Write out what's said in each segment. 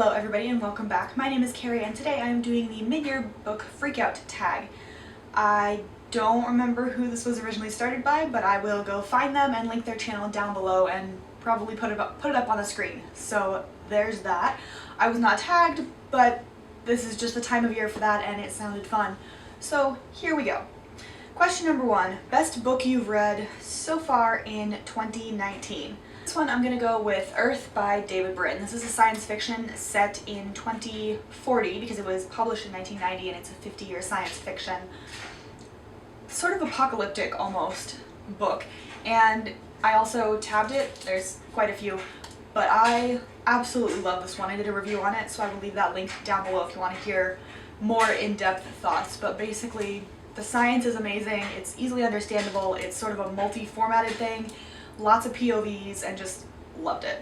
Hello everybody and welcome back. My name is Kari and today I am doing the mid-year book Freakout tag. I don't remember who this was originally started by, but I will go find them and link their channel down below and probably put it up on the screen. So there's that. I was not tagged, but this is just the time of year for that and it sounded fun. So here we go. Question number 1, best book you've read so far in 2019. This one I'm going to go with Earth by David Brin. This is a science fiction set in 2040 because it was published in 1990 and it's a 50-year science fiction, sort of apocalyptic almost book. And I also tabbed it, there's quite a few, but I absolutely love this one. I did a review on it, so I will leave that link down below if you want to hear more in-depth thoughts. But basically, the science is amazing, it's easily understandable, it's sort of a multi-formatted thing, lots of POVs, and just loved it.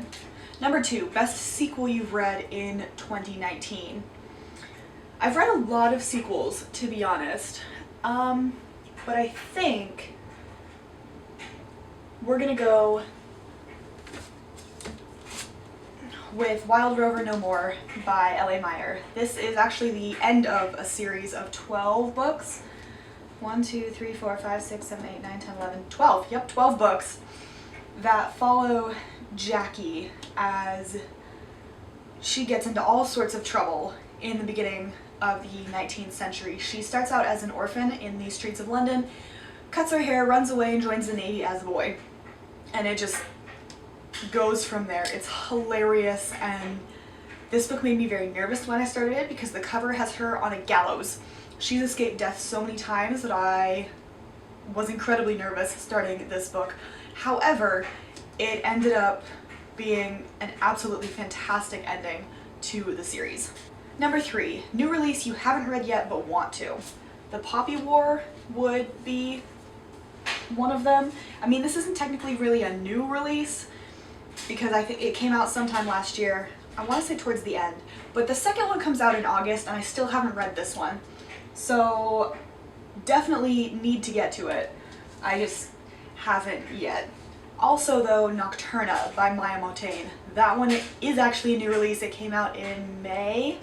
Number 2, best sequel you've read in 2019. I've read a lot of sequels, to be honest, but I think we're gonna go with Wild Rover No More by L.A. Meyer. This is actually the end of a series of 12 books. 1, 2, 3, 4, 5, 6, 7, 8, 9, 10, 11, 12. Yep, 12 books that follow Jackie as she gets into all sorts of trouble in the beginning of the 19th century. She starts out as an orphan in the streets of London, cuts her hair, runs away, and joins the Navy as a boy. And it just goes from there. It's hilarious, and this book made me very nervous when I started it because the cover has her on a gallows. She's escaped death so many times that I was incredibly nervous starting this book. However, it ended up being an absolutely fantastic ending to the series. Number 3, new release you haven't read yet but want to. The Poppy War would be one of them. I mean, this isn't technically really a new release because I think it came out sometime last year. I want to say towards the end, but the second one comes out in August and I still haven't read this one. So definitely need to get to it. I just haven't yet. Also though, Nocturna by Maya Montaigne. That one is actually a new release. It came out in May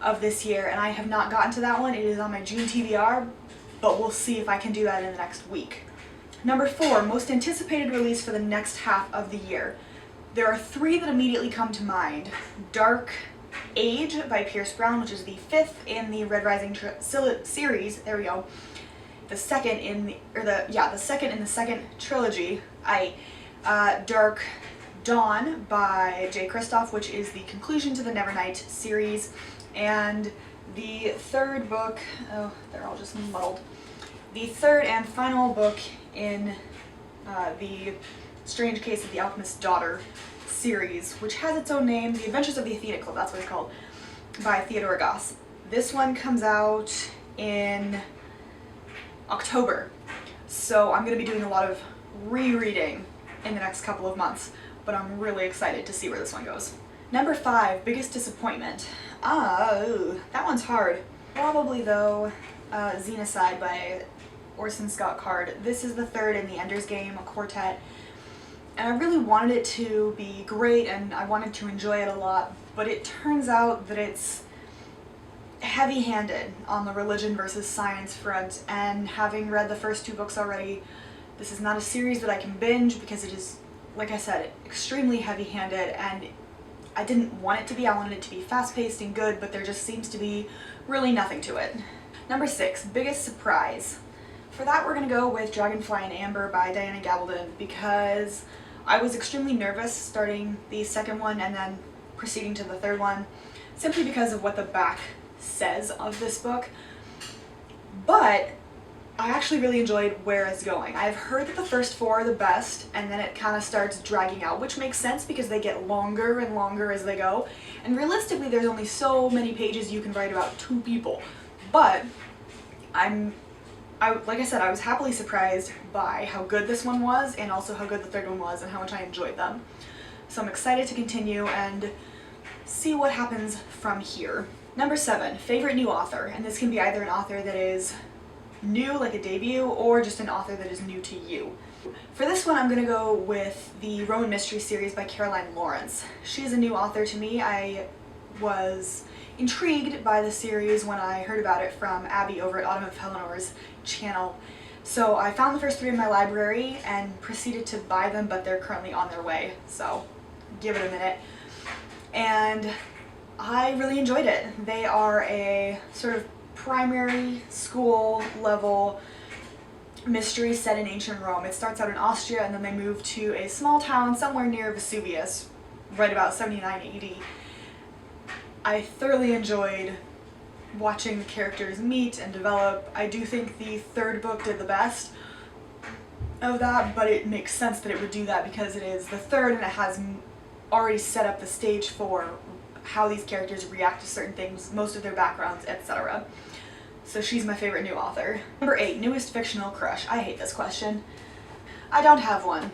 of this year and I have not gotten to that one. It is on my June TBR, but we'll see if I can do that in the next week. Number 4, most anticipated release for the next half of the year. There are 3 that immediately come to mind. Dark Age by Pierce Brown, which is the 5th in the Red Rising series. There we go. The second in the second trilogy. Dark Dawn by J. Kristoff, which is the conclusion to the Nevernight series, and the third book. Oh, they're all just muddled. The third and final book in the Strange Case of the Alchemist's Daughter series, which has its own name, The Adventures of the Athena Club, that's what it's called, by Theodore Goss. This one comes out in October, so I'm going to be doing a lot of rereading in the next couple of months, but I'm really excited to see where this one goes. Number 5, biggest disappointment. That one's hard. Probably though, Xenocide by Orson Scott Card. This is the 3rd in the Ender's Game, a quartet. And I really wanted it to be great and I wanted to enjoy it a lot, but it turns out that it's heavy-handed on the religion versus science front, and having read the first 2 books already, this is not a series that I can binge because it is, like I said, extremely heavy-handed, and I didn't want it to be. I wanted it to be fast-paced and good, but there just seems to be really nothing to it. Number 6, biggest surprise. For that we're going to go with Dragonfly and Amber by Diana Gabaldon because I was extremely nervous starting the second one and then proceeding to the third one, simply because of what the back says of this book. But I actually really enjoyed where it's going. I've heard that the first 4 are the best and then it kind of starts dragging out, which makes sense because they get longer and longer as they go. And realistically there's only so many pages you can write about 2 people. But like I said, I was happily surprised by how good this one was and also how good the third one was and how much I enjoyed them. So I'm excited to continue and see what happens from here. Number 7, favorite new author, and this can be either an author that is new, like a debut, or just an author that is new to you. For this one, I'm going to go with the Roman Mystery series by Caroline Lawrence. She is a new author to me. I was intrigued by the series when I heard about it from Abby over at Autumn of Eleanor's channel. So I found the first 3 in my library and proceeded to buy them, but they're currently on their way, so give it a minute. And I really enjoyed it. They are a sort of primary school level mystery set in ancient Rome. It starts out in Austria and then they move to a small town somewhere near Vesuvius, right about 79 AD. I thoroughly enjoyed watching the characters meet and develop. I do think the 3rd book did the best of that, but it makes sense that it would do that because it is the 3rd and it has already set up the stage for how these characters react to certain things, most of their backgrounds, etc. So she's my favorite new author. Number 8, newest fictional crush. I hate this question. I don't have one.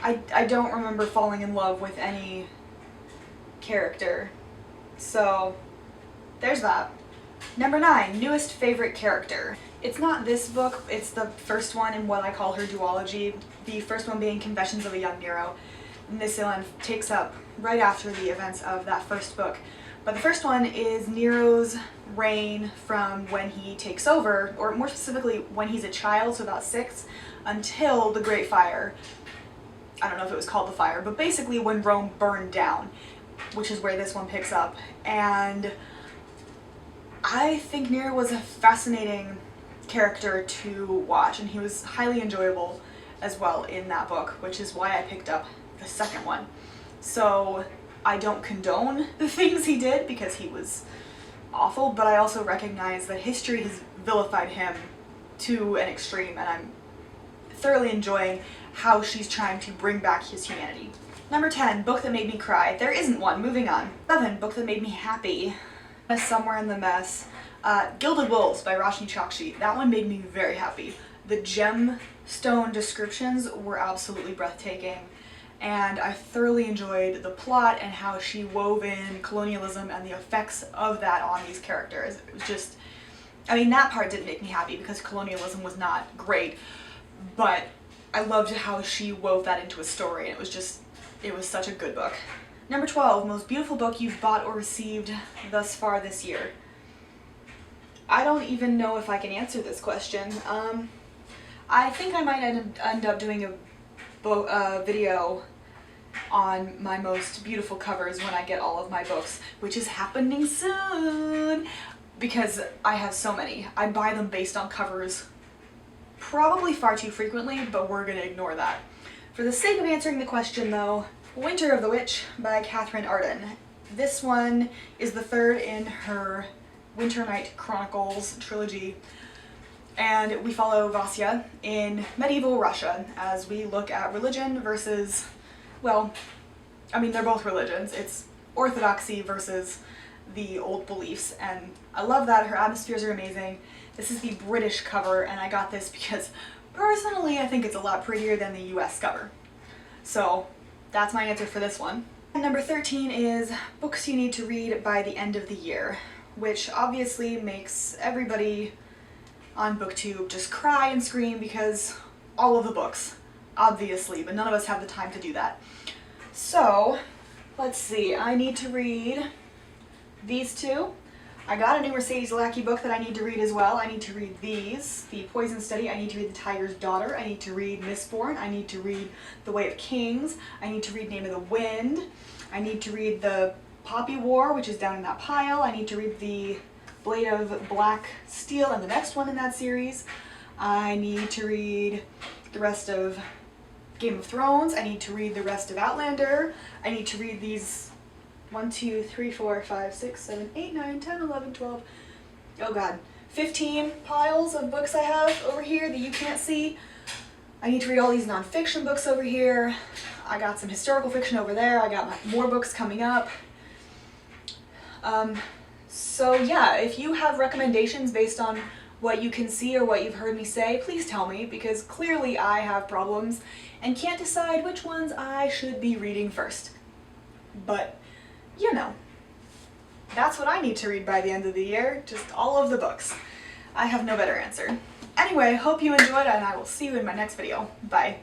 I don't remember falling in love with any character. So there's that. Number 9, newest favorite character. It's not this book, it's the first one in what I call her duology. The first one being Confessions of a Young Nero. And this one takes up right after the events of that first book. But the first one is Nero's reign from when he takes over, or more specifically when he's a child, so about 6, until the Great Fire. I don't know if it was called the fire, but basically when Rome burned down, which is where this one picks up. And I think Nero was a fascinating character to watch, and he was highly enjoyable as well in that book, which is why I picked up the second one. So I don't condone the things he did because he was awful, but I also recognize that history has vilified him to an extreme, and I'm thoroughly enjoying how she's trying to bring back his humanity. Number 10, book that made me cry. There isn't one. Moving on. 11, book that made me happy. Somewhere in the Mess. Gilded Wolves by Roshni Chokshi. That one made me very happy. The gemstone descriptions were absolutely breathtaking, and I thoroughly enjoyed the plot and how she wove in colonialism and the effects of that on these characters. It was just, I mean, that part didn't make me happy because colonialism was not great, but I loved how she wove that into a story, and it was such a good book. Number 12, most beautiful book you've bought or received thus far this year. I don't even know if I can answer this question. I think I might end up doing a video on my most beautiful covers when I get all of my books, which is happening soon, because I have so many. I buy them based on covers probably far too frequently, but we're gonna ignore that. For the sake of answering the question though, Winter of the Witch by Catherine Arden. This one is the 3rd in her Winter Night Chronicles trilogy, and we follow Vasya in medieval Russia as we look at religion versus, well, I mean, they're both religions. It's orthodoxy versus the old beliefs, and I love that. Her atmospheres are amazing. This is the British cover, and I got this because personally I think it's a lot prettier than the US cover. So that's my answer for this one. And number 13 is books you need to read by the end of the year, which obviously makes everybody on BookTube just cry and scream because all of the books, obviously, but none of us have the time to do that. So, let's see, I need to read these 2. I got a new Mercedes Lackey book that I need to read as well. I need to read these, The Poison Study. I need to read The Tiger's Daughter. I need to read Mistborn. I need to read The Way of Kings. I need to read Name of the Wind. I need to read The Poppy War, which is down in that pile. I need to read The Blade of Black Steel and the next one in that series. I need to read the rest of Game of Thrones. I need to read the rest of Outlander. I need to read these 1, 2, 3, 4, 5, 6, 7, 8, 9, 10, 11, 12, oh god, 15 piles of books I have over here that you can't see. I need to read all these nonfiction books over here. I got some historical fiction over there. I got more books coming up. So yeah, if you have recommendations based on what you can see or what you've heard me say, please tell me, because clearly I have problems and can't decide which ones I should be reading first. But, you know, that's what I need to read by the end of the year, just all of the books. I have no better answer. Anyway, hope you enjoyed, and I will see you in my next video. Bye.